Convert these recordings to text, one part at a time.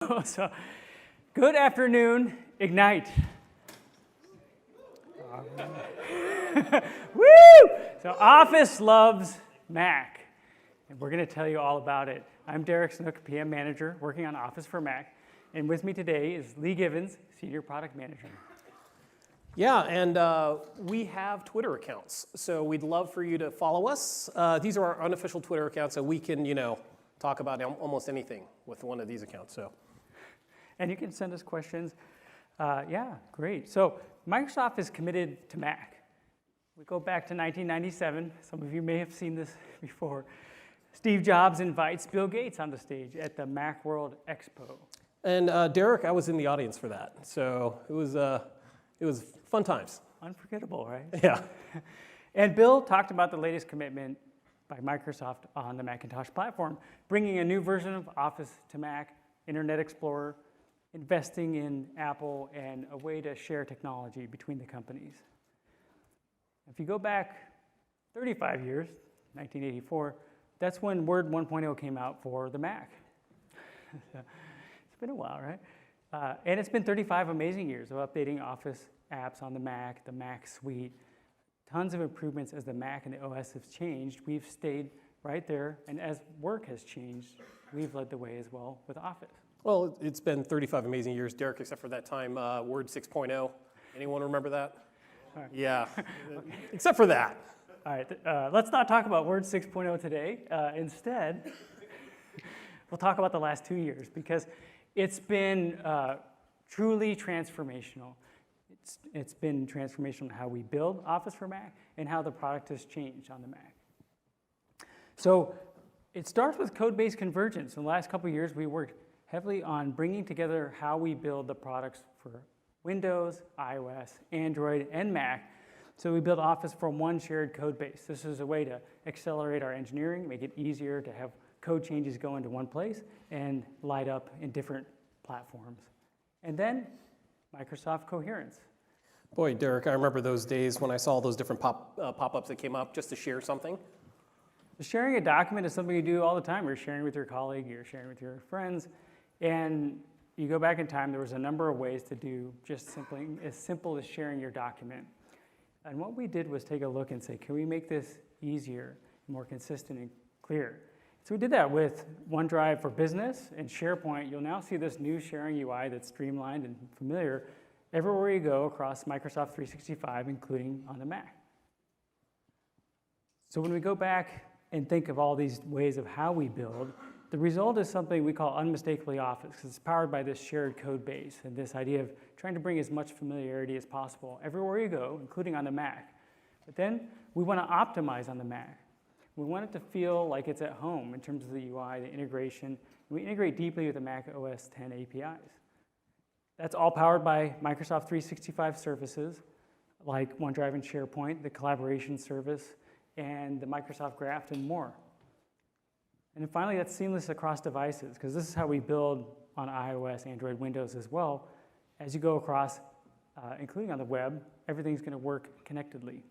So, good afternoon, Ignite. Woo! So Office loves Mac, and we're going to tell you all about it. I'm Derek Snook, PM Manager, working on Office for Mac, and with me today is Lee Givens, Senior Product Manager. Yeah, and we have Twitter accounts, so we'd love for you to follow us. These are our unofficial Twitter accounts, so we can, talk about almost anything with one of these accounts. And you can send us questions. Yeah, great. So Microsoft is committed to Mac. We go back to 1997. Some of you may have seen this before. Steve Jobs invites Bill Gates on the stage at the Macworld Expo. And Derek, I was in the audience for that, so it was fun times. Unforgettable, right? Yeah. And Bill talked about the latest commitment by Microsoft on the Macintosh platform, bringing a new version of Office to Mac, Internet Explorer, investing in Apple, and a way to share technology between the companies. If you go back 35 years, 1984, that's when Word 1.0 came out for the Mac. It's been a while, right? And it's been 35 amazing years of updating Office apps on the Mac suite. Tons of improvements as the Mac and the OS have changed. We've stayed right there, and as work has changed, we've led the way as well with Office. Well, it's been 35 amazing years, Derek, except for that time, Word 6.0. Anyone remember that? Right. Yeah, except for that. All right, let's not talk about Word 6.0 today. Instead, we'll talk about the last 2 years, because it's been truly transformational. It's been transformational in how we build Office for Mac and how the product has changed on the Mac. So it starts with code-based convergence. In the last couple of years, we worked heavily on bringing together how we build the products for Windows, iOS, Android, and Mac. So we built Office from one shared code base. This is a way to accelerate our engineering, make it easier to have code changes go into one place and light up in different platforms. And then Microsoft Coherence. Boy, Derek, I remember those days when I saw those different pop-ups that came up just to share something. Sharing a document is something you do all the time. You're sharing with your colleague, you're sharing with your friends, and you go back in time, there was a number of ways to do just simply as simple as sharing your document. And what we did was take a look and say, can we make this easier, more consistent and clear? So we did that with OneDrive for Business and SharePoint. You'll now see this new sharing UI that's streamlined and familiar everywhere you go across Microsoft 365, including on the Mac. So when we go back and think of all these ways of how we build, the result is something we call unmistakably Office, because it's powered by this shared code base and this idea of trying to bring as much familiarity as possible everywhere you go, including on the Mac. But then we want to optimize on the Mac. We want it to feel like it's at home in terms of the UI, the integration. We integrate deeply with the macOS 10 APIs. That's all powered by Microsoft 365 services like OneDrive and SharePoint, the collaboration service, and the Microsoft Graph, and more. And then finally, that's seamless across devices, because this is how we build on iOS, Android, Windows as well. As you go across, including on the web, everything's going to work connectedly.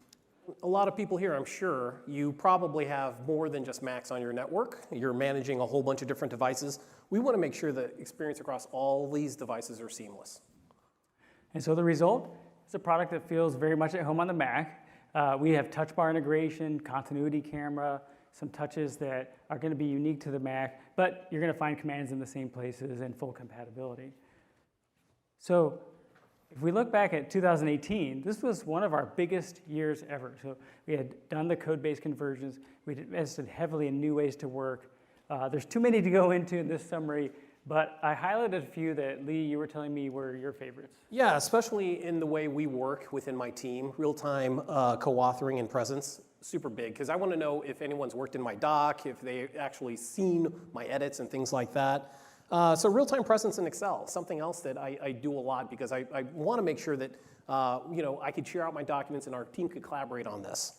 A lot of people here, I'm sure, you probably have more than just Macs on your network. You're managing a whole bunch of different devices. We want to make sure the experience across all these devices are seamless. And so the result is a product that feels very much at home on the Mac. We have touch bar integration, continuity camera, some touches that are going to be unique to the Mac, but you're going to find commands in the same places and full compatibility. So if we look back at 2018, this was one of our biggest years ever. So we had done the code-based conversions. We invested heavily in new ways to work. There's too many to go into in this summary, but I highlighted a few that, Lee, you were telling me were your favorites. Yeah, especially in the way we work within my team, real-time co-authoring and presence, super big, because I want to know if anyone's worked in my doc, if they've actually seen my edits and things like that. So real-time presence in Excel, something else that I do a lot, because I want to make sure that I could share out my documents and our team could collaborate on this.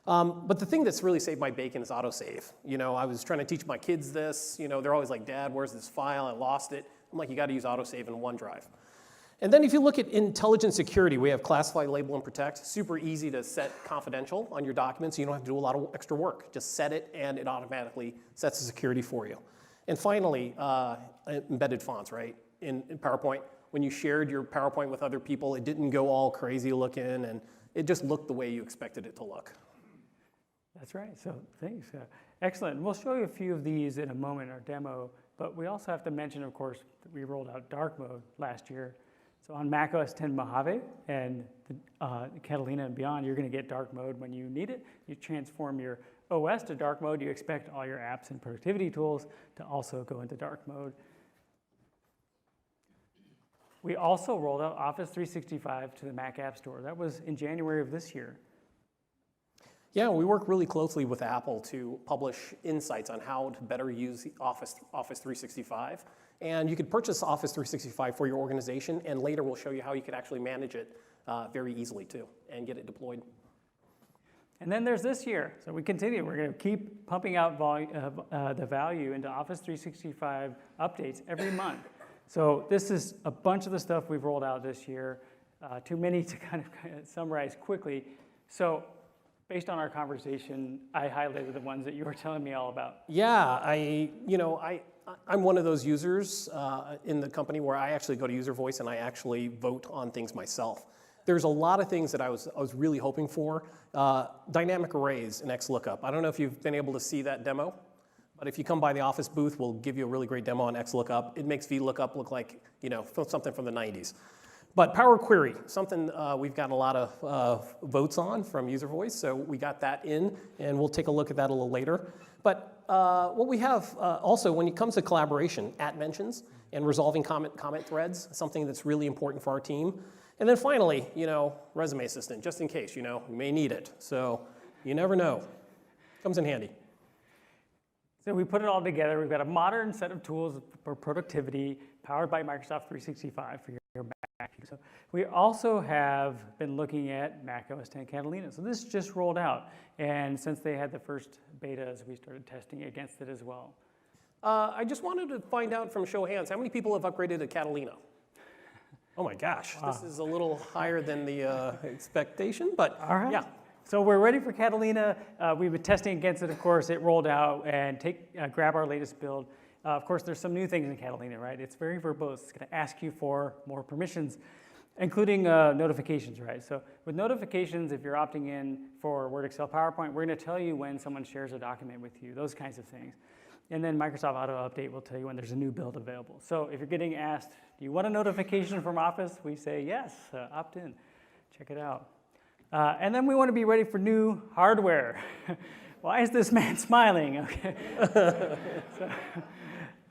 But the thing that's really saved my bacon is autosave. I was trying to teach my kids this. They're always like, Dad, where's this file? I lost it. I'm like, you got to use autosave in OneDrive. And then if you look at intelligent security, we have classify, label, and protect. Super easy to set confidential on your documents. You don't have to do a lot of extra work. Just set it, and it automatically sets the security for you. And finally, embedded fonts, right? In PowerPoint, when you shared your PowerPoint with other people, it didn't go all crazy looking, and it just looked the way you expected it to look. That's right, so thanks. Excellent. We'll show you a few of these in a moment in our demo, but we also have to mention, of course, that we rolled out dark mode last year. So on macOS 10 Mojave and Catalina and beyond, you're going to get dark mode when you need it. You transform your OS to dark mode. You expect all your apps and productivity tools to also go into dark mode. We also rolled out Office 365 to the Mac App Store. That was in January of this year. Yeah, we work really closely with Apple to publish insights on how to better use Office 365. And you could purchase Office 365 for your organization, and later we'll show you how you could actually manage it very easily too, and get it deployed. And then there's this year. So we continue. We're going to keep pumping out the value into Office 365 updates every month. So this is a bunch of the stuff we've rolled out this year. Too many to kind of summarize quickly. So based on our conversation, I highlighted the ones that you were telling me all about. Yeah, I'm one of those users in the company where I actually go to user voice and I actually vote on things myself. There's a lot of things that I was really hoping for. Dynamic arrays in XLOOKUP. I don't know if you've been able to see that demo, but if you come by the Office booth, we'll give you a really great demo on XLOOKUP. It makes VLOOKUP look like, something from the 90s. But Power Query, something we've got a lot of votes on from user voice, so we got that in, and we'll take a look at that a little later. But what we have also, when it comes to collaboration, @mentions and resolving comment threads, something that's really important for our team. And then finally, Resume Assistant, just in case, you may need it. So you never know. Comes in handy. So we put it all together. We've got a modern set of tools for productivity powered by Microsoft 365 for your Mac. So we also have been looking at macOS 10 Catalina. So this just rolled out. And since they had the first betas, we started testing against it as well. I just wanted to find out from show of hands, how many people have upgraded to Catalina? Oh my gosh, wow. This is a little higher than the expectation, but all right. Yeah. So we're ready for Catalina. We've been testing against it, of course. It rolled out, and grab our latest build. Of course, there's some new things in Catalina, right? It's very verbose. It's going to ask you for more permissions, including notifications, right? So with notifications, if you're opting in for Word, Excel, PowerPoint, we're going to tell you when someone shares a document with you, those kinds of things. And then Microsoft Auto Update will tell you when there's a new build available. So if you're getting asked, do you want a notification from Office? We say yes, opt in, check it out. And then we want to be ready for new hardware. Why is this man smiling? Okay.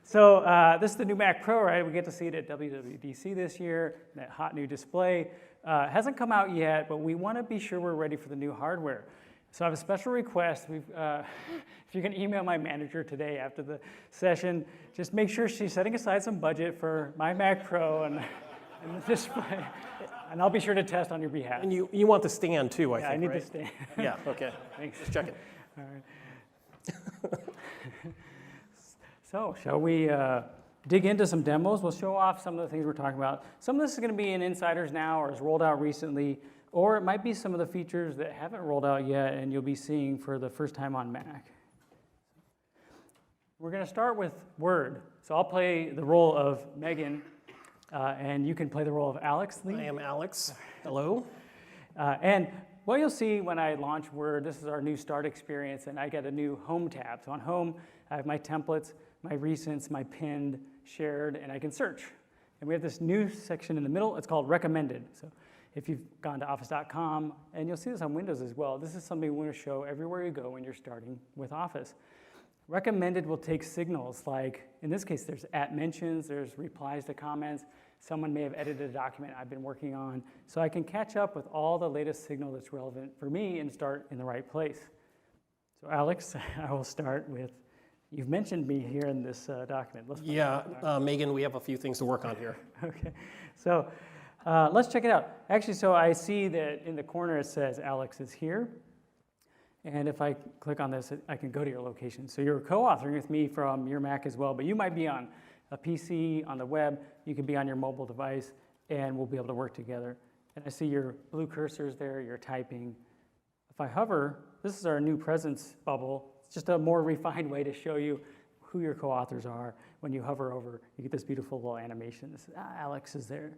So this is the new Mac Pro, right? We get to see it at WWDC this year, that hot new display. Hasn't come out yet, but we want to be sure we're ready for the new hardware. So I have a special request. If you can email my manager today after the session, just make sure she's setting aside some budget for my Mac Pro and the display. And I'll be sure to test on your behalf. And you want the stand too, I think, I need right? the stand. Yeah, okay. Thanks. Just checking. All right. So shall we dig into some demos? We'll show off some of the things we're talking about. Some of this is going to be in Insiders now or is rolled out recently, or it might be some of the features that haven't rolled out yet and you'll be seeing for the first time on Mac. We're going to start with Word. So I'll play the role of Megan, and you can play the role of Alex Lee. I am Alex. Hello. And what you'll see when I launch Word, this is our new start experience, and I get a new Home tab. So on Home, I have my templates, my recents, my pinned, shared, and I can search. And we have this new section in the middle. It's called Recommended. So if you've gone to office.com, and you'll see this on Windows as well, this is something we want to show everywhere you go when you're starting with Office. Recommended will take signals like, in this case, there's @mentions, there's replies to comments. Someone may have edited a document I've been working on. So I can catch up with all the latest signal that's relevant for me and start in the right place. So Alex, I will start with, you've mentioned me here in this document. Megan, we have a few things to work on here. Okay, so let's check it out. Actually, so I see that in the corner it says Alex is here. And if I click on this, I can go to your location. So you're co-authoring with me from your Mac as well, but you might be on a PC, on the web, you could be on your mobile device, and we'll be able to work together. And I see your blue cursors there, you're typing. If I hover, this is our new presence bubble. It's just a more refined way to show you who your co-authors are. When you hover over, you get this beautiful little animation. This, Alex is there.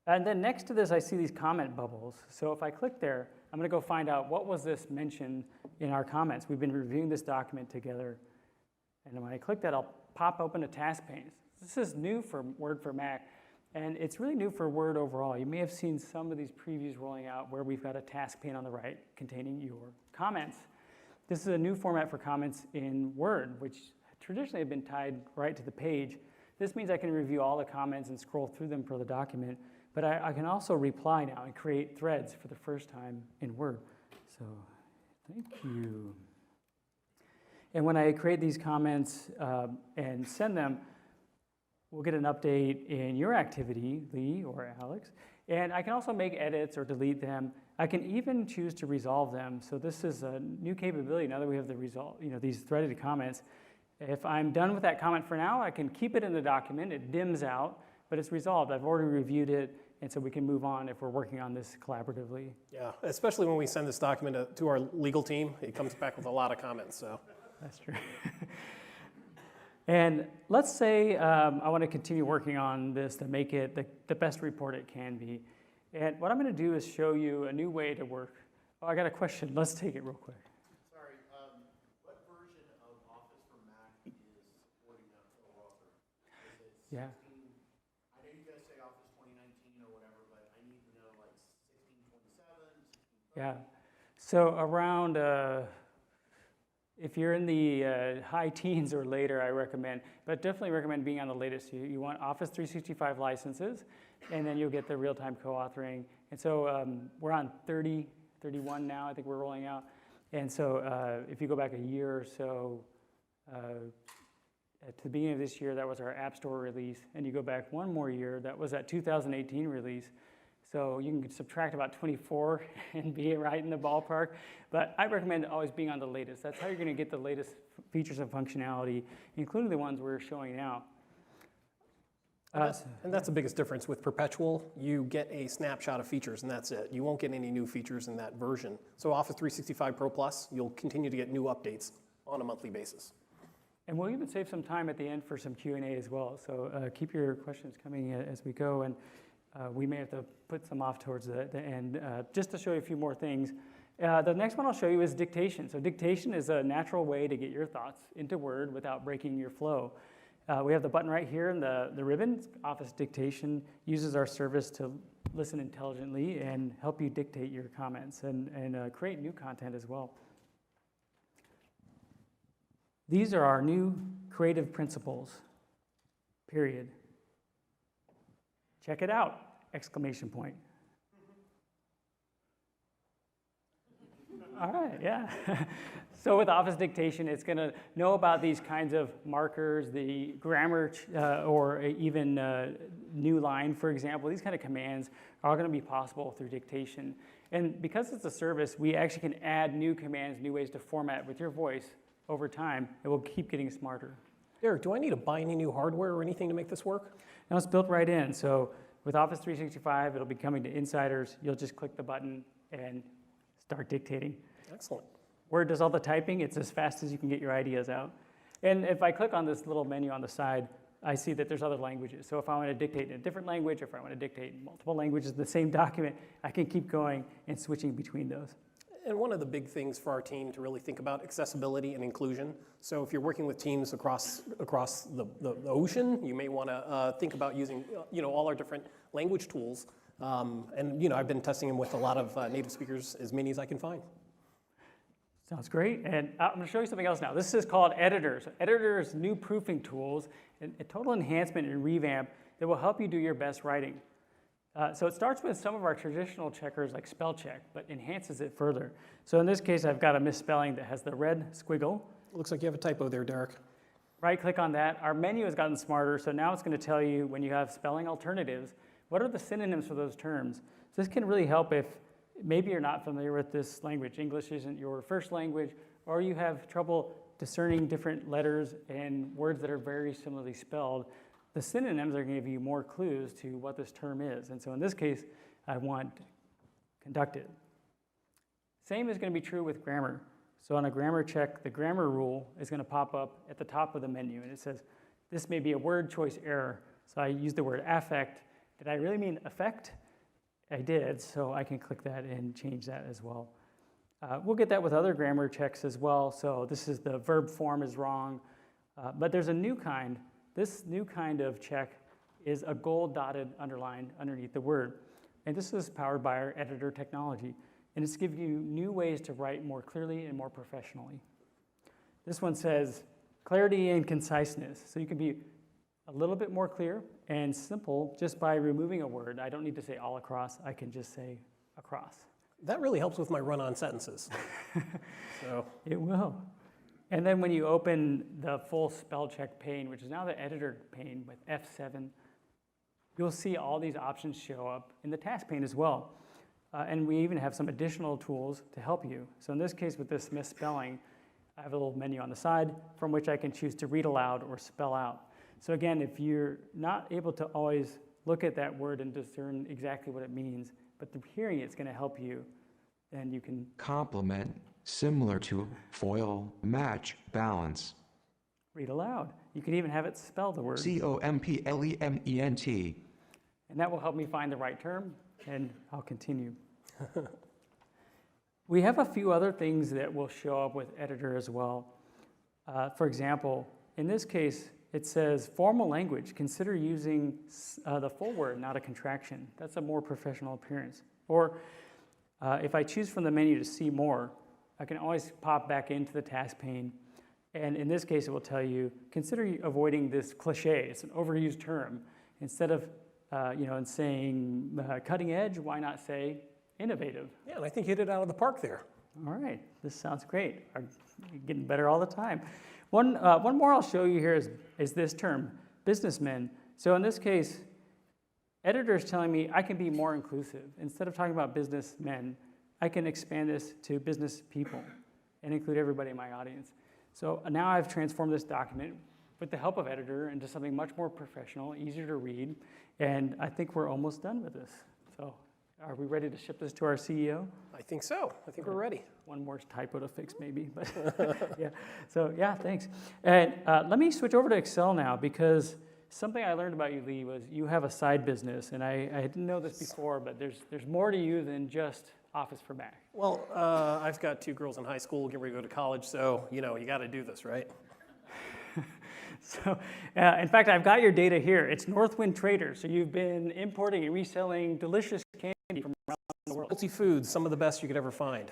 And then next to this, I see these comment bubbles. So if I click there, I'm going to go find out what was this mentioned in our comments. We've been reviewing this document together. And when I click that, I'll pop open a task pane. This is new for Word for Mac, and it's really new for Word overall. You may have seen some of these previews rolling out where we've got a task pane on the right containing your comments. This is a new format for comments in Word, which traditionally have been tied right to the page. This means I can review all the comments and scroll through them for the document, but I can also reply now and create threads for the first time in Word. So thank you. And when I create these comments and send them, we'll get an update in your activity, Lee or Alex. And I can also make edits or delete them. I can even choose to resolve them. So this is a new capability now that we have the these threaded comments. If I'm done with that comment for now, I can keep it in the document. It dims out, but it's resolved. I've already reviewed it, and so we can move on if we're working on this collaboratively. Yeah, especially when we send this document to our legal team, it comes back with a lot of comments. So that's true. And let's say I want to continue working on this to make it the best report it can be. And what I'm going to do is show you a new way to work. Oh, I got a question. Let's take it real quick. Sorry, what version of Office for Mac is supporting that co-author? Is it 16? Yeah. I know you guys say Office 2019 or whatever, but I need to know like 1627, 1630. Yeah. So around, if you're in the high teens or later, I recommend, but definitely recommend being on the latest. You want Office 365 licenses, and then you'll get the real-time co-authoring. And so we're on 30, 31 now, I think we're rolling out. And so if you go back a year or so, at the beginning of this year, that was our App Store release. And you go back one more year, that was that 2018 release. So you can subtract about 24 and be right in the ballpark. But I recommend always being on the latest. That's how you're going to get the latest features and functionality, including the ones we're showing now. and that's the biggest difference with Perpetual. You get a snapshot of features, and that's it. You won't get any new features in that version. So Office 365 Pro Plus, you'll continue to get new updates on a monthly basis. And we'll even save some time at the end for some Q&A as well. So keep your questions coming as we go. And we may have to put some off towards the end. Just to show you a few more things. The next one I'll show you is dictation. So dictation is a natural way to get your thoughts into Word without breaking your flow. We have the button right here in the ribbon. Office Dictation uses our service to listen intelligently and help you dictate your comments and create new content as well. These are our new creative principles, period. Check it out, exclamation point. All right, yeah. So with Office Dictation, it's going to know about these kinds of markers, the grammar, or even new line, for example. These kind of commands are going to be possible through dictation. And because it's a service, we actually can add new commands, new ways to format with your voice over time, and we'll keep getting smarter. Derek, do I need to buy any new hardware or anything to make this work? Now it's built right in. So with Office 365, it'll be coming to insiders. You'll just click the button and start dictating. Excellent. Word does all the typing. It's as fast as you can get your ideas out. And if I click on this little menu on the side, I see that there's other languages. So if I want to dictate in a different language, or if I want to dictate in multiple languages in the same document, I can keep going and switching between those. And one of the big things for our team to really think about accessibility and inclusion. So if you're working with teams across the ocean, you may want to think about using all our different language tools. And I've been testing them with a lot of native speakers, as many as I can find. Sounds great. And I'm going to show you something else now. This is called Editors. Editors, new proofing tools, a total enhancement and revamp that will help you do your best writing. So it starts with some of our traditional checkers like spell check, but enhances it further. So in this case, I've got a misspelling that has the red squiggle. Looks like you have a typo there, Derek. Right click on that. Our menu has gotten smarter, so now it's going to tell you when you have spelling alternatives, what are the synonyms for those terms? This can really help if maybe you're not familiar with this language. English isn't your first language, or you have trouble discerning different letters and words that are very similarly spelled. The synonyms are going to give you more clues to what this term is. And so in this case, I want conducted. Same is going to be true with grammar. So on a grammar check, the grammar rule is going to pop up at the top of the menu, and it says, this may be a word choice error. So I used the word affect. Did I really mean effect? I did, so I can click that and change that as well. We'll get that with other grammar checks as well. So this is the verb form is wrong, but there's a new kind. This new kind of check is a gold dotted underline underneath the word. And this is powered by our editor technology. And it's giving you new ways to write more clearly and more professionally. This one says clarity and conciseness. So you can be a little bit more clear and simple just by removing a word. I don't need to say all across. I can just say across. That really helps with my run-on sentences. So It will. And then when you open the full spell check pane, which is now the editor pane with F7, you'll see all these options show up in the task pane as well. And we even have some additional tools to help you. So in this case, with this misspelling, I have a little menu on the side from which I can choose to read aloud or spell out. So again, if you're not able to always look at that word and discern exactly what it means, but the hearing it's going to help you, then you can Complement, similar to foil, match, balance. read aloud. You can even have it spell the word. Complement. And that will help me find the right term, and I'll continue. We have a few other things that will show up with editor as well. For example, in this case, it says formal language. Consider using the full word, not a contraction. That's a more professional appearance. Or if I choose from the menu to see more, I can always pop back into the task pane. And in this case, it will tell you, consider avoiding this cliche. It's an overused term. Instead of in saying cutting edge, why not say innovative? yeah, and I think you hit it out of the park there. All right, this sounds great. I'm getting better all the time. One more I'll show you here is this term, businessmen. So in this case, editor is telling me I can be more inclusive. Instead of talking about businessmen, I can expand this to business people and include everybody in my audience. So now I've transformed this document with the help of editor into something much more professional, easier to read, and I think we're almost done with this. So are we ready to ship this to our CEO? I think so. I think we're ready. One more typo to fix maybe, but yeah. So yeah, thanks. And let me switch over to Excel now, because something I learned about you, Lee, was you have a side business, and I didn't know this before, but there's more to you than just Office for Mac. Well, I've got 2 girls in high school getting ready to go to college, so, you got to do this, right? So, in fact, I've got your data here. It's Northwind Traders. So you've been importing and reselling delicious candy from around the world. Multi foods, some of the best you could ever find.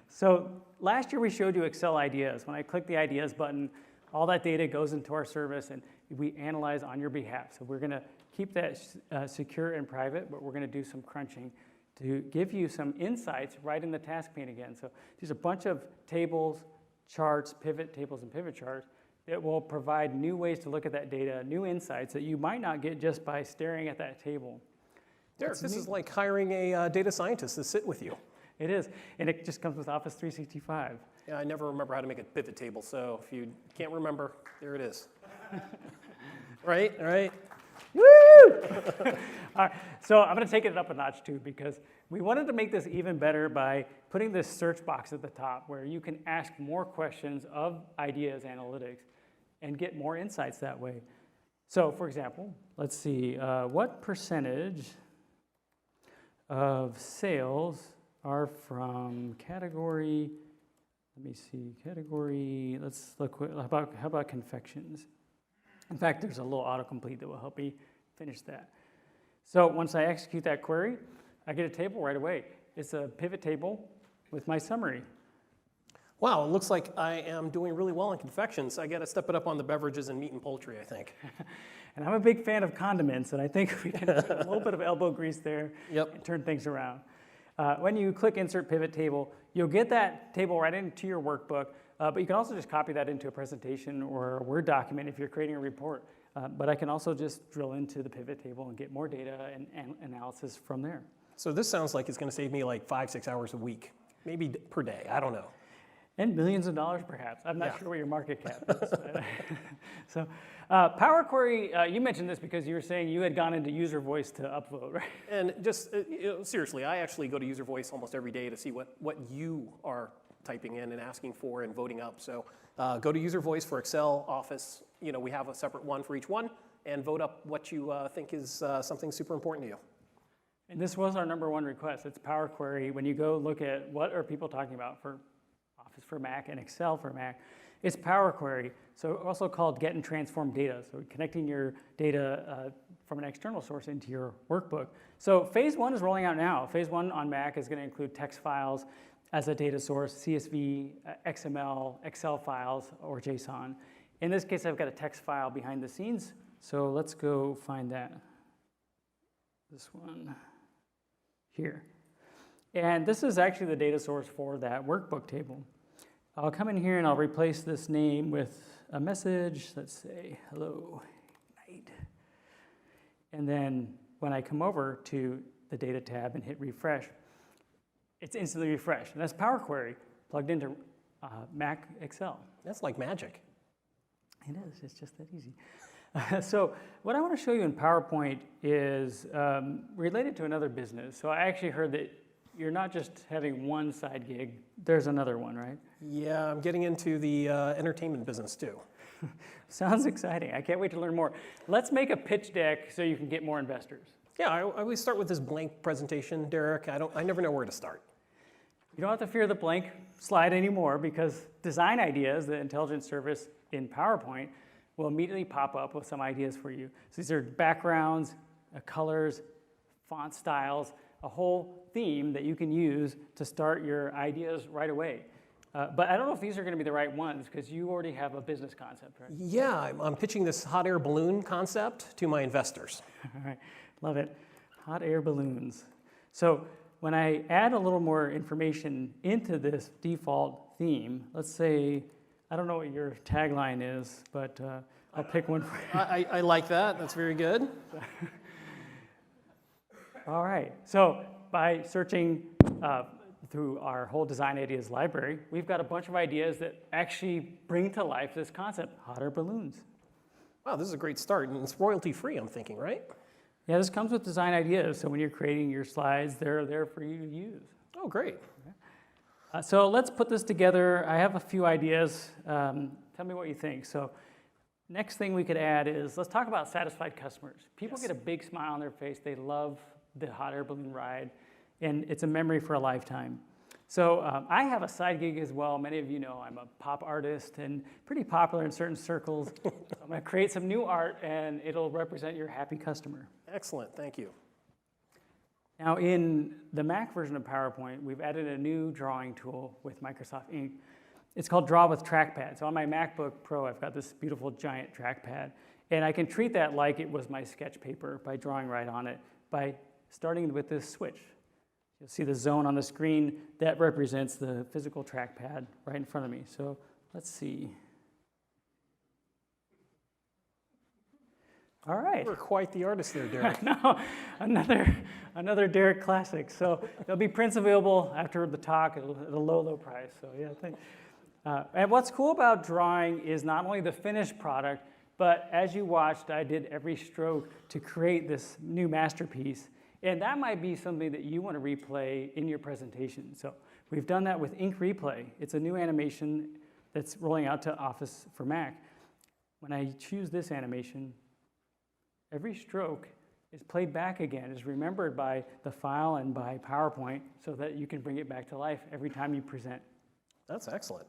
So last year we showed you Excel Ideas. When I click the Ideas button, all that data goes into our service and we analyze on your behalf. So we're going to keep that secure and private, but we're going to do some crunching to give you some insights right in the task pane again. So these are a bunch of tables, charts, pivot tables, and pivot charts that will provide new ways to look at that data, new insights that you might not get just by staring at that table. Derek, this is like hiring a data scientist to sit with you. It is, and it just comes with Office 365. Yeah, I never remember how to make a pivot table, so if you can't remember, there it is. Right? All right. Woo! All right, so I'm going to take it up a notch too, because we wanted to make this even better by putting this search box at the top where you can ask more questions of Ideas Analytics and get more insights that way. So for example, let's see, what percentage of sales are from category, let me see, category, let's look, how about confections? In fact, there's a little autocomplete that will help me finish that. So once I execute that query, I get a table right away. It's a pivot table with my summary. Wow, it looks like I am doing really well in confections. I got to step it up on the beverages and meat and poultry, I think. And I'm a big fan of condiments, and I think we can put a little bit of elbow grease there and turn things around. When you click Insert Pivot Table, you'll get that table right into your workbook, but you can also just copy that into a presentation or a Word document if you're creating a report. But I can also just drill into the pivot table and get more data and analysis from there. So this sounds like it's going to save me like 5-6 hours a week, maybe per day. I don't know. And millions of dollars, perhaps. I'm not sure what your market cap is. So Power Query, you mentioned this because you were saying you had gone into user voice to upload, right? And just seriously, I actually go to user voice almost every day to see what you are typing in and asking for and voting up. So go to user voice for Excel, Office. We have a separate one for each one, and vote up what you think is something super important to you. And this was our #1 request. It's Power Query. When you go look at what are people talking about for Office for Mac and Excel for Mac, it's Power Query. So also called get and transform data. So connecting your data from an external source into your workbook. So phase 1 is rolling out now. Phase 1 on Mac is going to include text files as a data source, CSV, XML, Excel files, or JSON. In this case, I've got a text file behind the scenes. So let's go find that. This one here. And this is actually the data source for that workbook table. I'll come in here and I'll replace this name with a message. Let's say, hello, night. And then when I come over to the data tab and hit refresh, it's instantly refreshed. And that's Power Query plugged into Mac Excel. That's like magic. It is, it's just that easy. So what I want to show you in PowerPoint is related to another business. So I actually heard that you're not just having one side gig, there's another one, right? Yeah, I'm getting into the entertainment business too. Sounds exciting. I can't wait to learn more. Let's make a pitch deck so you can get more investors. Yeah, I always start with this blank presentation, Derek. I never know where to start. You don't have to fear the blank slide anymore because Design Ideas, the intelligence service in PowerPoint, will immediately pop up with some ideas for you. So these are backgrounds, colors, font styles, a whole theme that you can use to start your ideas right away. But I don't know if these are going to be the right ones because you already have a business concept, right? Yeah, I'm pitching this hot air balloon concept to my investors. All right, love it. Hot air balloons. So when I add a little more information into this default theme, let's say, I don't know what your tagline is, but I'll pick one for you. I like that. That's very good. All right, so by searching through our whole Design Ideas library, we've got a bunch of ideas that actually bring to life this concept, hot air balloons. Wow, this is a great start, and it's royalty-free, I'm thinking, right? Yeah, this comes with Design Ideas, so when you're creating your slides, they're there for you to use. Oh, great. So let's put this together. I have a few ideas. Tell me what you think. So next thing we could add is, let's talk about satisfied customers. People get a big smile on their face. They love the hot air balloon ride, and it's a memory for a lifetime. So I have a side gig as well. Many of you know I'm a pop artist and pretty popular in certain circles. So I'm going to create some new art, and it'll represent your happy customer. Excellent, thank you. Now in the Mac version of PowerPoint, we've added a new drawing tool with Microsoft Ink. It's called Draw with Trackpad. So on my MacBook Pro, I've got this beautiful giant trackpad. And I can treat that like it was my sketch paper by drawing right on it, by starting with this switch. You'll see the zone on the screen. That represents the physical trackpad right in front of me. So let's see. All right. You're quite the artist there, Derek. No, another Derek classic. So there'll be prints available after the talk at a low price. So yeah, and what's cool about drawing is not only the finished product, but as you watched, I did every stroke to create this new masterpiece. And that might be something that you want to replay in your presentation. So we've done that with Ink Replay. It's a new animation that's rolling out to Office for Mac. When I choose this animation, every stroke is played back again, is remembered by the file and by PowerPoint so that you can bring it back to life every time you present. That's excellent.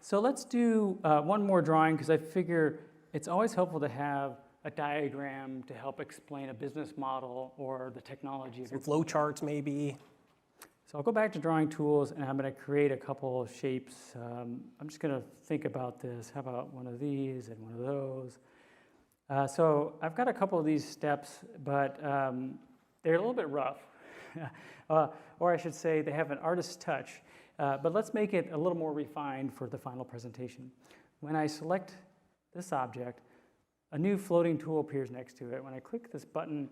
So let's do one more drawing because I figure it's always helpful to have a diagram to help explain a business model or the technology of your Flow charts, maybe. So I'll go back to drawing tools and I'm going to create a couple of shapes. I'm just going to think about this. How about one of these and one of those? So I've got a couple of these steps, but they're a little bit rough. Or I should say they have an artist's touch. But let's make it a little more refined for the final presentation. When I select this object, a new floating tool appears next to it. When I click this button,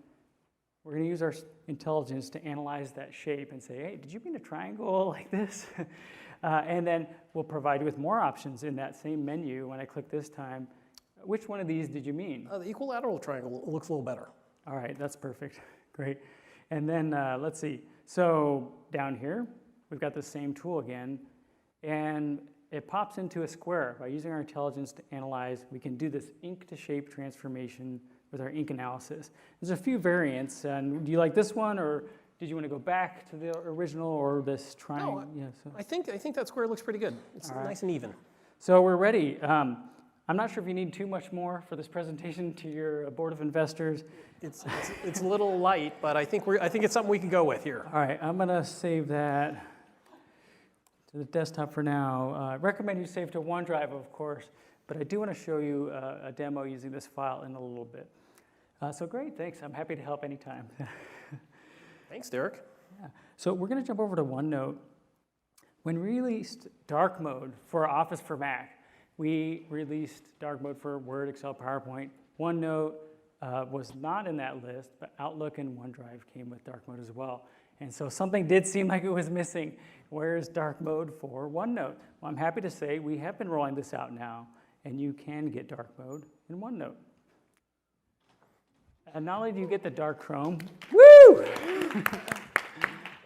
we're going to use our intelligence to analyze that shape and say, hey, did you mean a triangle like this? And then we'll provide you with more options in that same menu. When I click this time, which one of these did you mean? The equilateral triangle looks a little better. All right, that's perfect. Great. And then let's see. So down here, we've got the same tool again, and it pops into a square. By using our intelligence to analyze, we can do this ink to shape transformation with our ink analysis. There's a few variants, and do you like this one, or did you want to go back to the original, or this triangle? I think that square looks pretty good. It's nice and even. So we're ready. I'm not sure if you need too much more for this presentation to your board of investors. It's a little light, but I think it's something we can go with here. All right, I'm gonna save that to the desktop for now. I recommend you save to OneDrive, of course, but I do want to show you a demo using this file in a little bit. So great, thanks. I'm happy to help anytime. Thanks, Derek. Yeah. So we're going to jump over to OneNote. When we released dark mode for Office for Mac, we released dark mode for Word, Excel, PowerPoint. OneNote was not in that list, but Outlook and OneDrive came with dark mode as well. And so something did seem like it was missing. Where is dark mode for OneNote? Well, I'm happy to say we have been rolling this out now, and you can get dark mode in OneNote. And not only do you get the dark Chrome, woo!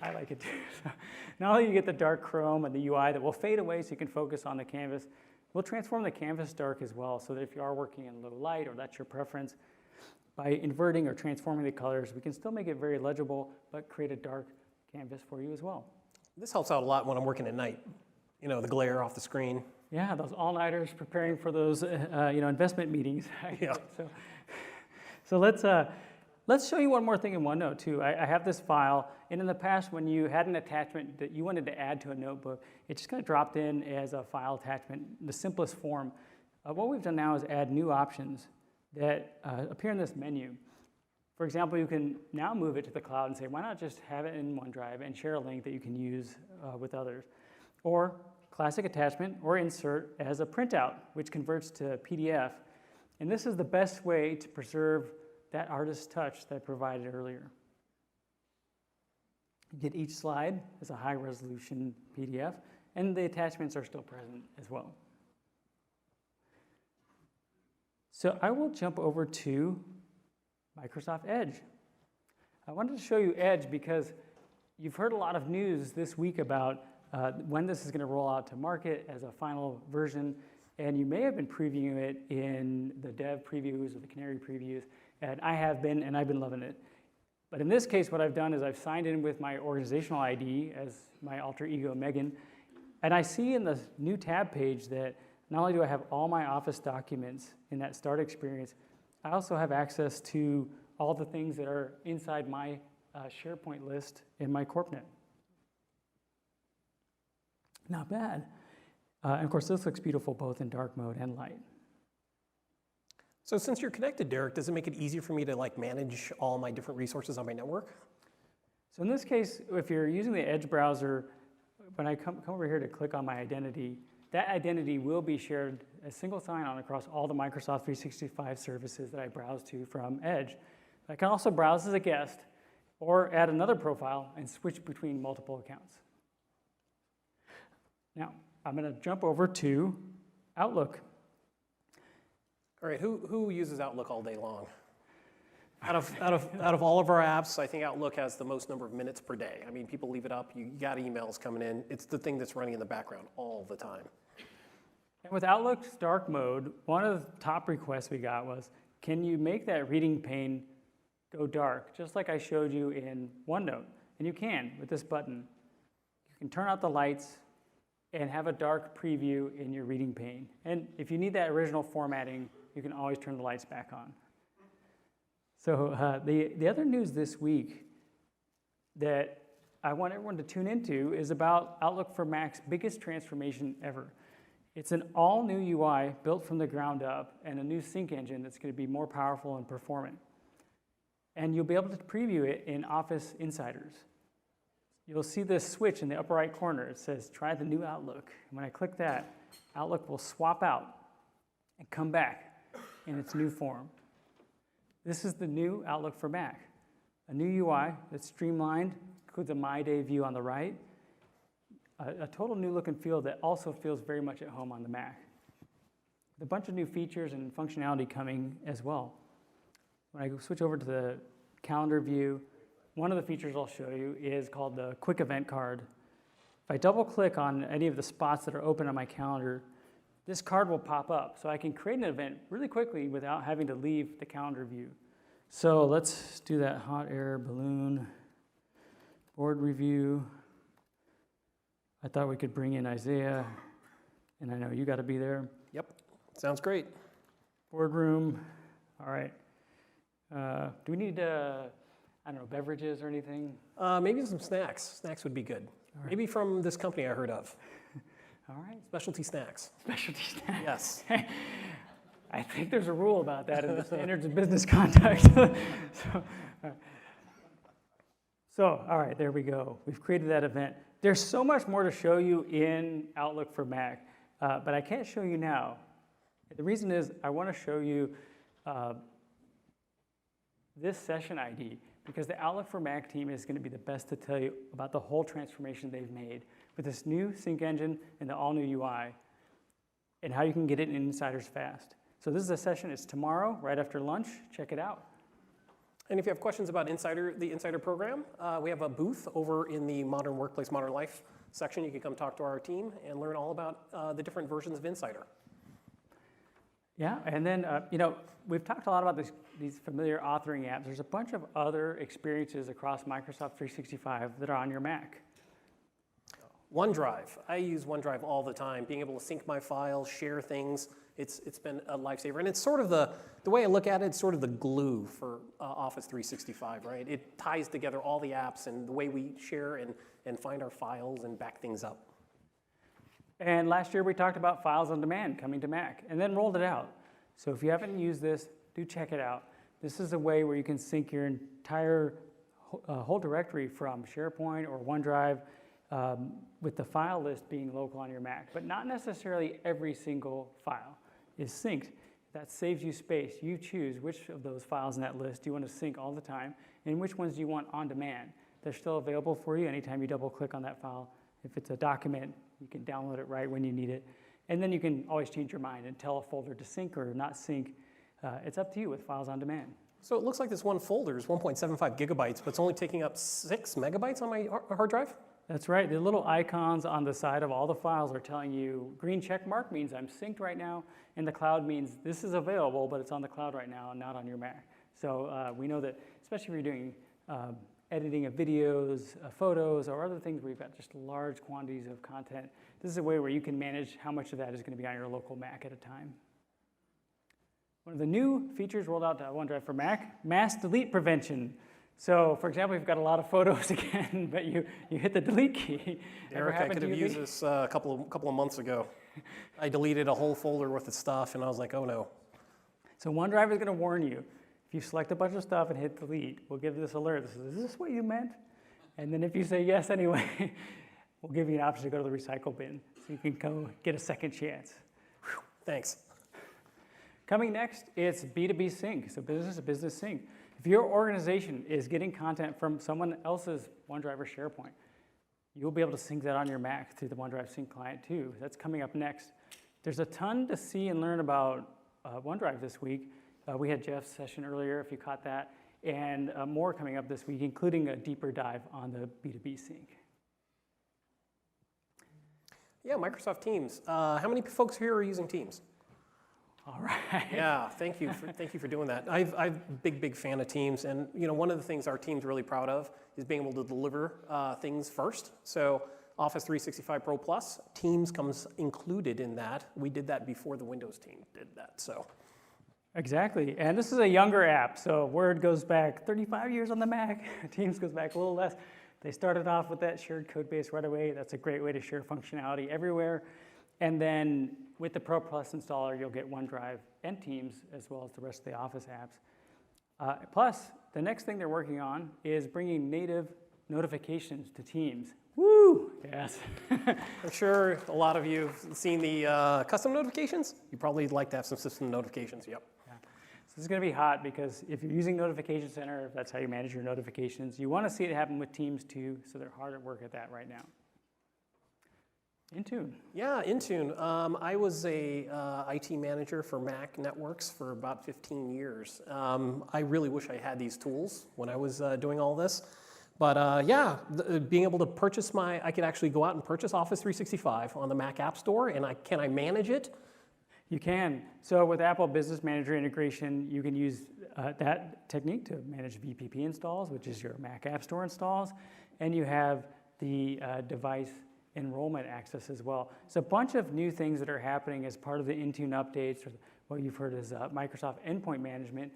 I like it too. So not only do you get the dark Chrome and the UI that will fade away so you can focus on the canvas, we'll transform the canvas dark as well, so that if you are working in low light or that's your preference, by inverting or transforming the colors, we can still make it very legible, but create a dark canvas for you as well. This helps out a lot when I'm working at night. You know, the glare off the screen. Yeah, those all-nighters preparing for those investment meetings. Yeah. So let's show you one more thing in OneNote too. I have this file, and in the past when you had an attachment that you wanted to add to a notebook, it just kind of dropped in as a file attachment, the simplest form. What we've done now is add new options that appear in this menu. For example, you can now move it to the cloud and say, why not just have it in OneDrive and share a link that you can use with others? Or classic attachment or insert as a printout, which converts to PDF. And this is the best way to preserve that artist's touch that I provided earlier. You get each slide as a high resolution PDF, and the attachments are still present as well. So I will jump over to Microsoft Edge. I wanted to show you Edge because you've heard a lot of news this week about when this is going to roll out to market as a final version, and you may have been previewing it in the dev previews or the Canary previews, and I have been, and I've been loving it. But in this case, what I've done is I've signed in with my organizational ID as my alter ego, Megan, and I see in the new tab page that not only do I have all my Office documents in that start experience, I also have access to all the things that are inside my SharePoint list in my CorpNet. Not bad. And of course, this looks beautiful both in dark mode and light. So since you're connected, Derek, does it make it easier for me to manage all my different resources on my network? So in this case, if you're using the Edge browser, when I come over here to click on my identity, that identity will be shared as single sign-on across all the Microsoft 365 services that I browse to from Edge. I can also browse as a guest or add another profile and switch between multiple accounts. Now, I'm going to jump over to Outlook. All right, who uses Outlook all day long? Out of all of our apps, I think Outlook has the most number of minutes per day. I mean, people leave it up, you got emails coming in. It's the thing that's running in the background all the time. And with Outlook's dark mode, one of the top requests we got was, can you make that reading pane go dark, just like I showed you in OneNote? And you can with this button. You can turn out the lights and have a dark preview in your reading pane. And if you need that original formatting, you can always turn the lights back on. So the other news this week that I want everyone to tune into is about Outlook for Mac's biggest transformation ever. It's an all-new UI built from the ground up and a new sync engine that's going to be more powerful and performant. And you'll be able to preview it in Office Insiders. You'll see this switch in the upper right corner. It says, try the new Outlook. And when I click that, Outlook will swap out and come back in its new form. This is the new Outlook for Mac. A new UI that's streamlined, includes a My Day view on the right, a total new look and feel that also feels very much at home on the Mac. With a bunch of new features and functionality coming as well. When I switch over to the calendar view, one of the features I'll show you is called the Quick Event Card. If I double click on any of the spots that are open on my calendar, this card will pop up. So I can create an event really quickly without having to leave the calendar view. So let's do that hot air balloon board review. I thought we could bring in Isaiah, and I know you got to be there. Yep, sounds great. Boardroom, all right. Do we need, I don't know, beverages or anything? Maybe some snacks. Snacks would be good. Right. Maybe from this company I heard of. All right, Specialty snacks. specialty snacks. Yes. I think there's a rule about that in the standards of business conduct. All right, there we go. We've created that event. There's so much more to show you in Outlook for Mac, but I can't show you now. The reason is I want to show you this session ID, because the Outlook for Mac team is going to be the best to tell you about the whole transformation they've made with this new sync engine and the all-new UI, and how you can get it in Insiders fast. So this is a session. It's tomorrow, right after lunch. Check it out. And if you have questions about the Insider program, we have a booth over in the Modern Workplace, Modern Life section. You can come talk to our team and learn all about the different versions of Insider. Yeah, and then, we've talked a lot about these familiar authoring apps. There's a bunch of other experiences across Microsoft 365 that are on your Mac. OneDrive. I use OneDrive all the time. Being able to sync my files, share things, it's been a lifesaver. And it's sort of the way I look at it, it's sort of the glue for Office 365, right? It ties together all the apps and the way we share and find our files and back things up. And last year we talked about Files on Demand coming to Mac, and then rolled it out. So if you haven't used this, do check it out. This is a way where you can sync your entire whole directory from SharePoint or OneDrive with the file list being local on your Mac, but not necessarily every single file is synced. That saves you space. You choose which of those files in that list you want to sync all the time, and which ones do you want on demand. They're still available for you anytime you double click on that file. If it's a document, you can download it right when you need it. And then you can always change your mind and tell a folder to sync or not sync. It's up to you with Files on Demand. So it looks like this one folder is 1.75 gigabytes, but it's only taking up 6 megabytes on my hard drive? That's right. The little icons on the side of all the files are telling you green check mark means I'm synced right now, and the cloud means this is available, but it's on the cloud right now and not on your Mac. So we know that, especially if you're doing editing of videos, photos, or other things where you've got just large quantities of content, this is a way where you can manage how much of that is going to be on your local Mac at a time. One of the new features rolled out to OneDrive for Mac, mass delete prevention. So, for example, you've got a lot of photos again, but you hit the delete key. Eric, I could have used this a couple of months ago. I deleted a whole folder worth of stuff, and I was like, oh no. So OneDrive is going to warn you. If you select a bunch of stuff and hit delete, we'll give this alert. This is this what you meant? And then if you say yes anyway, we'll give you an option to go to the recycle bin, so you can go get a second chance. Whew, thanks. Coming next, it's B2B sync, so business to business sync. If your organization is getting content from someone else's OneDrive or SharePoint, you'll be able to sync that on your Mac through the OneDrive Sync client too. That's coming up next. There's a ton to see and learn about OneDrive this week. We had Jeff's session earlier, if you caught that, and more coming up this week, including a deeper dive on the B2B sync. Yeah, Microsoft Teams. How many folks here are using Teams? All right. Yeah, thank you for doing that. I'm a big fan of Teams, and one of the things our team's really proud of is being able to deliver things first. So Office 365 Pro Plus, Teams comes included in that. We did that before the Windows team did that. So. Exactly, and this is a younger app, so Word goes back 35 years on the Mac. Teams goes back a little less. They started off with that shared code base right away. That's a great way to share functionality everywhere. And then with the Pro Plus installer, you'll get OneDrive and Teams, as well as the rest of the Office apps. Plus, the next thing they're working on is bringing native notifications to Teams. Woo! Yes. I'm sure a lot of you have seen the custom notifications. You probably like to have some system notifications, yep. Yeah. So this is going to be hot because if you're using Notification Center, if that's how you manage your notifications, you want to see it happen with Teams too, so they're hard at work at that right now. Intune. Yeah, Intune. I was a IT manager for Mac networks for about 15 years. I really wish I had these tools when I was doing all this. But yeah, being able to purchase I could actually go out and purchase Office 365 on the Mac App Store, and can I manage it? You can. So with Apple Business Manager integration, you can use that technique to manage VPP installs, which is your Mac App Store installs, and you have the device enrollment access as well. So a bunch of new things that are happening as part of the Intune updates, or what you've heard as Microsoft Endpoint Management.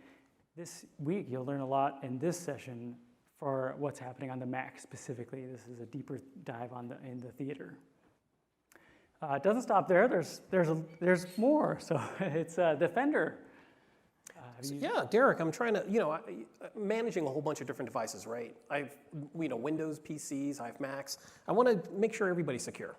This week, you'll learn a lot in this session for what's happening on the Mac specifically. This is a deeper dive in the theater. It doesn't stop there. There's more. So it's Defender. Yeah, Derek, I'm trying to, managing a whole bunch of different devices, right? I've, Windows PCs, I have Macs. I want to make sure everybody's secure.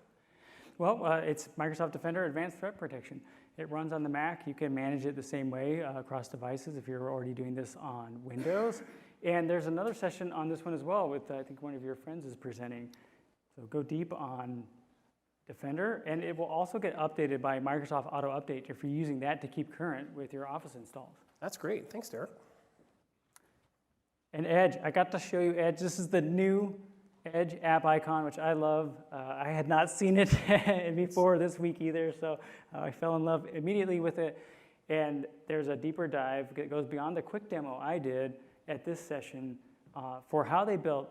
Well, it's Microsoft Defender Advanced Threat Protection. It runs on the Mac. You can manage it the same way across devices if you're already doing this on Windows. And there's another session on this one as well with, I think one of your friends is presenting. So go deep on Defender, and it will also get updated by Microsoft Auto Update if you're using that to keep current with your Office installs. That's great. Thanks, Derek. And Edge, I got to show you Edge. This is the new Edge app icon, which I love. I had not seen it before this week either, so I fell in love immediately with it. And there's a deeper dive that goes beyond the quick demo I did at this session for how they built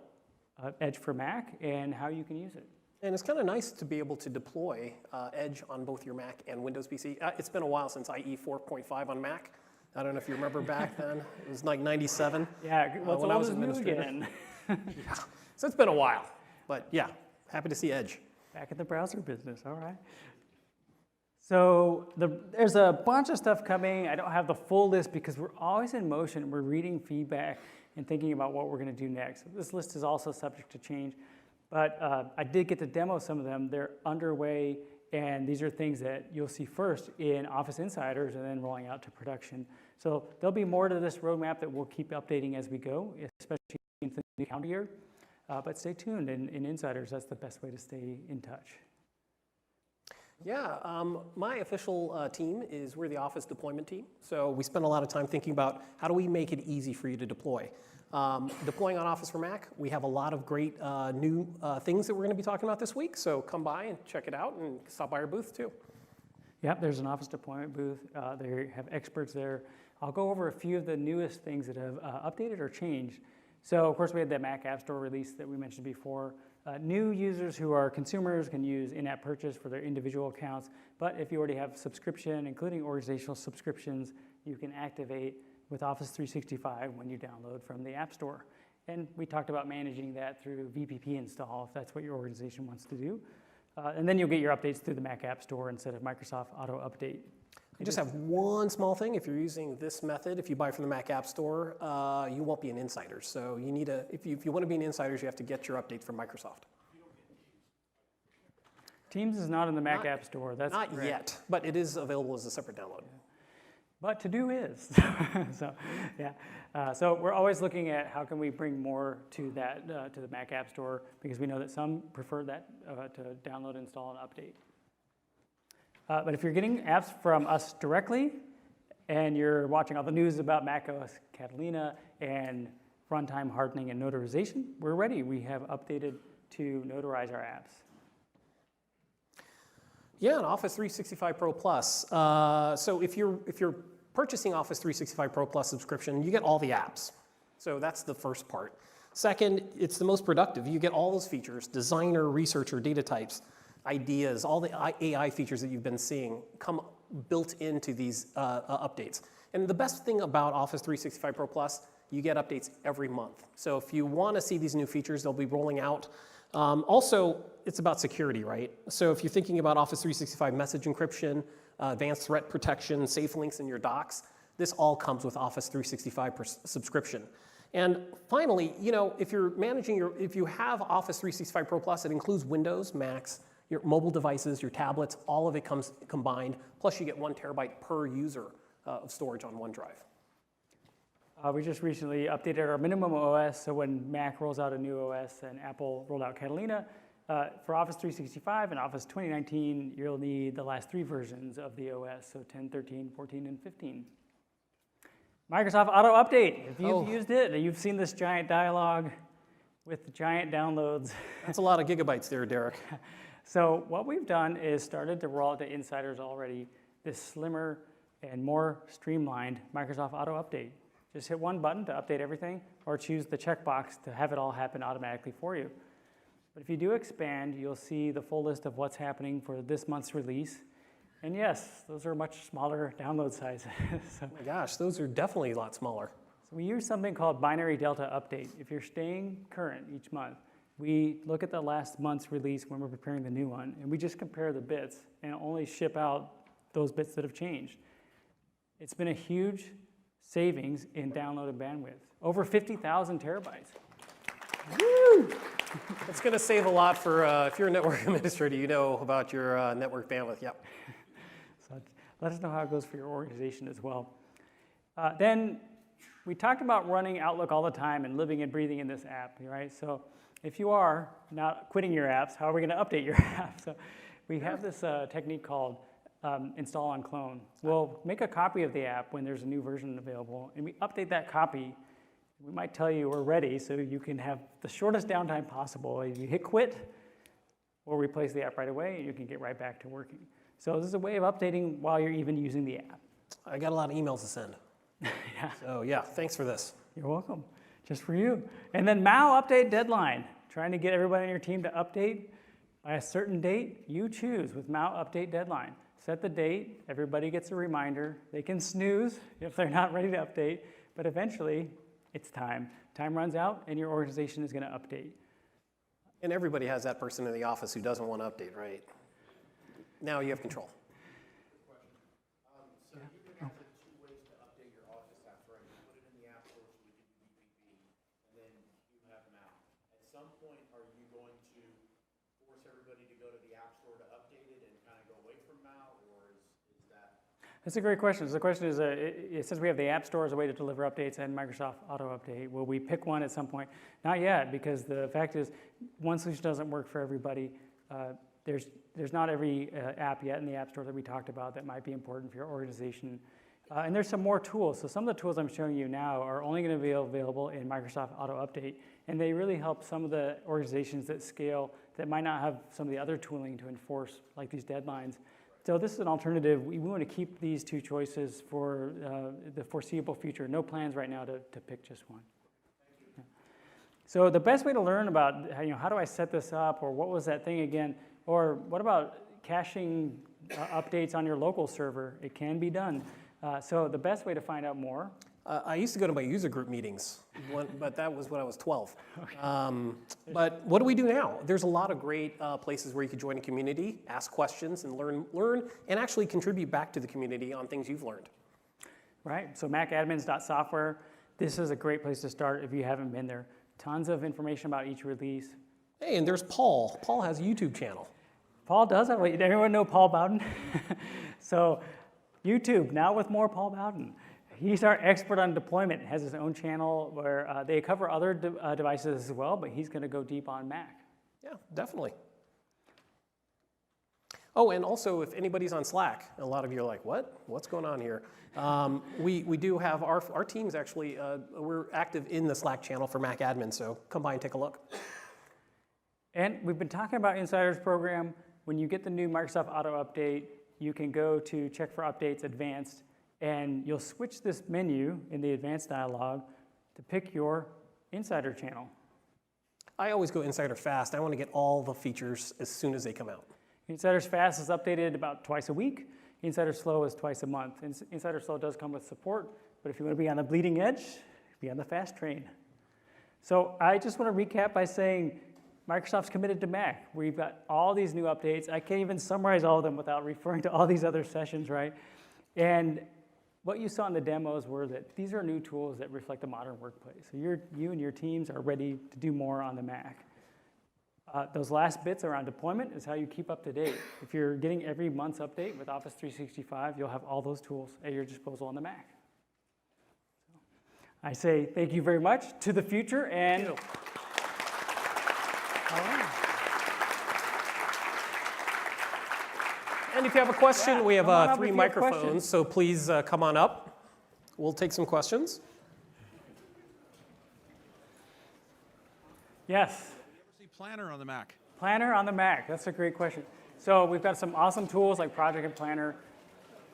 Edge for Mac and how you can use it. And it's kind of nice to be able to deploy Edge on both your Mac and Windows PC. It's been a while since IE 4.5 on Mac. I don't know if you remember back then. It was like 97. Yeah, what's when I old was is new administrator. again. Yeah. So it's been a while. But yeah, happy to see Edge. Back in the browser business, all right. So there's a bunch of stuff coming. I don't have the full list because we're always in motion. We're reading feedback and thinking about what we're going to do next. This list is also subject to change. But I did get to demo some of them. They're underway, and these are things that you'll see first in Office Insiders and then rolling out to production. So there'll be more to this roadmap that we'll keep updating as we go, especially in the new calendar year. But stay tuned in Insiders. That's the best way to stay in touch. Yeah, my official team is we're the Office deployment team. So we spend a lot of time thinking about how do we make it easy for you to deploy. Deploying on Office for Mac, we have a lot of great new things that we're going to be talking about this week. So come by and check it out and stop by our booth too. Yep, there's an Office deployment booth. They have experts there. I'll go over a few of the newest things that have updated or changed. So of course we had that Mac App Store release that we mentioned before. New users who are consumers can use in-app purchase for their individual accounts, but if you already have subscription, including organizational subscriptions, you can activate with Office 365 when you download from the App Store. And we talked about managing that through VPP install if that's what your organization wants to do. And then you'll get your updates through the Mac App Store instead of Microsoft Auto Update. I just have one small thing. If you're using this method, if you buy from the Mac App Store, you won't be an insider. So you need if you want to be an insider, you have to get your updates from Microsoft. Teams is not in the Mac App Store. That's not correct. yet, but it is available as a separate download. But to do is. So yeah. So we're always looking at how can we bring more to that to the Mac App Store because we know that some prefer that to download, install, and update. But if you're getting apps from us directly and you're watching all the news about macOS Catalina and runtime hardening and notarization, we're ready. We have updated to notarize our apps. Yeah, and Office 365 Pro Plus. So if you're purchasing Office 365 Pro Plus subscription, you get all the apps. So that's the first part. Second, it's the most productive. You get all those features, designer, researcher, data types, ideas, all the AI features that you've been seeing come built into these updates. And the best thing about Office 365 Pro Plus, you get updates every month. So if you want to see these new features, they'll be rolling out. Also, it's about security, right? So if you're thinking about Office 365 message encryption, advanced threat protection, safe links in your docs, this all comes with Office 365 subscription. And finally, if you're managing if you have Office 365 Pro Plus, it includes Windows, Macs, your mobile devices, your tablets, all of it comes combined. Plus, you get 1 terabyte per user of storage on OneDrive. We just recently updated our minimum OS, so when Mac rolls out a new OS and Apple rolled out Catalina, for Office 365 and Office 2019, you'll need the last 3 versions of the OS, so 10, 13, 14, and 15. Microsoft Auto Update, if you've used it and you've seen this giant dialog, with giant downloads. That's a lot of gigabytes there, Derek. So what we've done is started to roll out to insiders already this slimmer and more streamlined Microsoft Auto Update. Just hit one button to update everything, or choose the checkbox to have it all happen automatically for you. But if you do expand, you'll see the full list of what's happening for this month's release. And yes, those are much smaller download sizes. So Oh my gosh, those are definitely a lot smaller. we use something called binary delta update. If you're staying current each month, we look at the last month's release when we're preparing the new one, and we just compare the bits and only ship out those bits that have changed. It's been a huge savings in downloaded bandwidth, over 50,000 terabytes. Woo! It's going to save a lot for, if you're a network administrator, you know about your network bandwidth. Yep. So let us know how it goes for your organization as well. Then we talked about running Outlook all the time and living and breathing in this app, right? So if you are not quitting your apps, how are we going to update your app? So we have this technique called install on clone. We'll make a copy of the app when there's a new version available, and we update that copy. We might tell you we're ready so you can have the shortest downtime possible. You hit quit, we'll replace the app right away, and you can get right back to working. So this is a way of updating while you're even using the app. I got a lot of emails to send. Yeah. So yeah, thanks for this. You're welcome, just for you. And then MAU update deadline, trying to get everybody on your team to update by a certain date. You choose with MAU update deadline. Set the date, everybody gets a reminder. They can snooze if they're not ready to update, but eventually it's time. Time runs out and your organization is gonna update. And everybody has that person in the office who doesn't want to update, right? Now you have control. So you can have the two ways to update your Office apps, right? You put it in the App Store so we can do BPP, and then you have them out. At some point, are you going to force everybody to go to the App Store to update it and kind of go away from MAU, or is that? That's a great question. So the question is, since we have the App Store as a way to deliver updates and Microsoft Auto Update, will we pick one at some point? Not yet, because the fact is, one solution doesn't work for everybody. There's not every app yet in the App Store that we talked about that might be important for your organization. And there's some more tools. So some of the tools I'm showing you now are only going to be available in Microsoft Auto Update. And they really help some of the organizations that scale that might not have some of the other tooling to enforce, like these deadlines. So this is an alternative. We want to keep these two choices for the foreseeable future. No plans right now to pick just one. Yeah. So the best way to learn about how do I set this up, or what was that thing again, or what about caching updates on your local server? It can be done. So the best way to find out more. I used to go to my user group meetings, but that was when I was 12. But what do we do now? There's a lot of great places where you can join a community, ask questions, and learn, and actually contribute back to the community on things you've learned. Right, so macadmins.software, this is a great place to start if you haven't been there. Tons of information about each release. Hey, and there's Paul. Paul has a YouTube channel. Paul does have, wait, everyone know Paul Bowden? So YouTube, now with more Paul Bowden. He's our expert on deployment, has his own channel where they cover other devices as well, but he's gonna go deep on Mac. Yeah, definitely. Oh, and also if anybody's on Slack, a lot of you are like, what? What's going on here? We do have our teams actually, we're active in the Slack channel for Mac admin, so come by and take a look. And we've been talking about Insiders program. When you get the new Microsoft Auto Update, you can go to Check for Updates Advanced, and you'll switch this menu in the Advanced dialog to pick your Insider channel. I always go Insider Fast. I want to get all the features as soon as they come out. Insider Fast is updated about twice a week. Insider Slow is twice a month. Insider Slow does come with support, but if you want to be on the bleeding edge, be on the fast train. So I just want to recap by saying Microsoft's committed to Mac. We've got all these new updates. I can't even summarize all of them without referring to all these other sessions, right? And what you saw in the demos were that these are new tools that reflect the modern workplace. So you and your teams are ready to do more on the Mac. Those last bits around deployment is how you keep up to date. If you're getting every month's update with Office 365, you'll have all those tools at your disposal on the Mac. So I say thank you very much, to the future, and all right. And if you have a question, we come on have up 3 if you have questions. microphones, so please come on up. We'll take some questions. Yes. See Planner on the Mac. Planner on the Mac, that's a great question. So we've got some awesome tools like Project and Planner.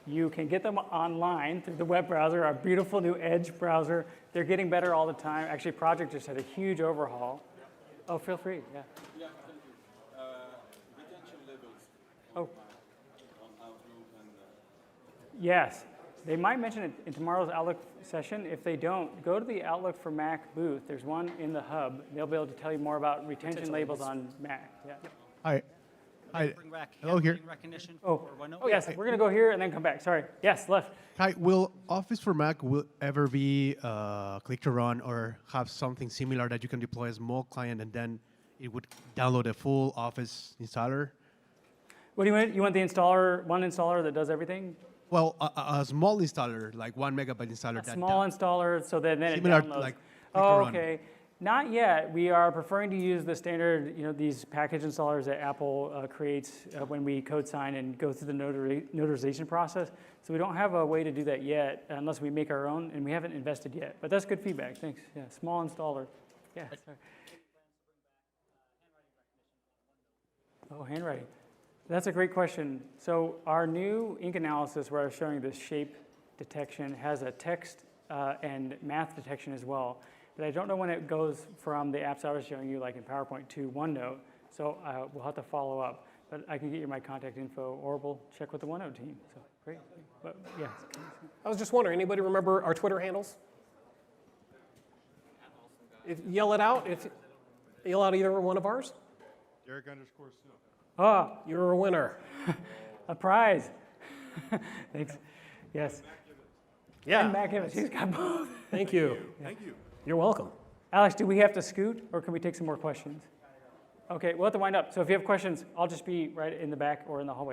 You can get them online through the web browser, our beautiful new Edge browser. They're getting better all the time. Actually, Project just had a huge overhaul. Oh, feel free, yeah. Yeah, thank you. Retention levels Oh, on Outlook and yes. They might mention it in tomorrow's Outlook session. If they don't, go to the Outlook for Mac booth. There's one in the hub. They'll be able to tell you more about retention labels on Mac. Yeah. Hi. Bring back Hello, here. handwriting recognition Oh, for OneNote. oh yes, we're gonna go here and then come back. Sorry. Yes, left. Hi. Will Office for Mac will ever be click to run or have something similar that you can deploy a small client and then it would download a full Office installer? What do you want? You want the installer, one installer that does everything? Well, a small installer, like 1 megabyte installer. A small installer, so then it Similar, downloads. like, Oh, click to run. okay. Not yet. We are preferring to use the standard, these package installers that Apple creates when we code sign and go through the notarization process. So we don't have a way to do that yet unless we make our own, and we haven't invested yet. But that's good feedback. Thanks. Yeah, small installer. Yeah. Sorry. Oh, handwriting. That's a great question. So our new ink analysis, where I was showing this shape detection, has a text and math detection as well. But I don't know when it goes from the apps I was showing you, like in PowerPoint, to OneNote. So we'll have to follow up. But I can get you my contact info, or we'll check with the OneNote team. So great. But yeah. I was just wondering, anybody remember our Twitter handles? Yell it out. Yell out either one of ours. Oh, You're a winner. a prize. Thanks. Yes. Yeah. And Mac Evans, he's got both. Thank you. Thank you. You're welcome. Alex, do we have to scoot, or can we take some more questions? Okay, we'll have to wind up. So if you have questions, I'll just be right in the back or in the hallway.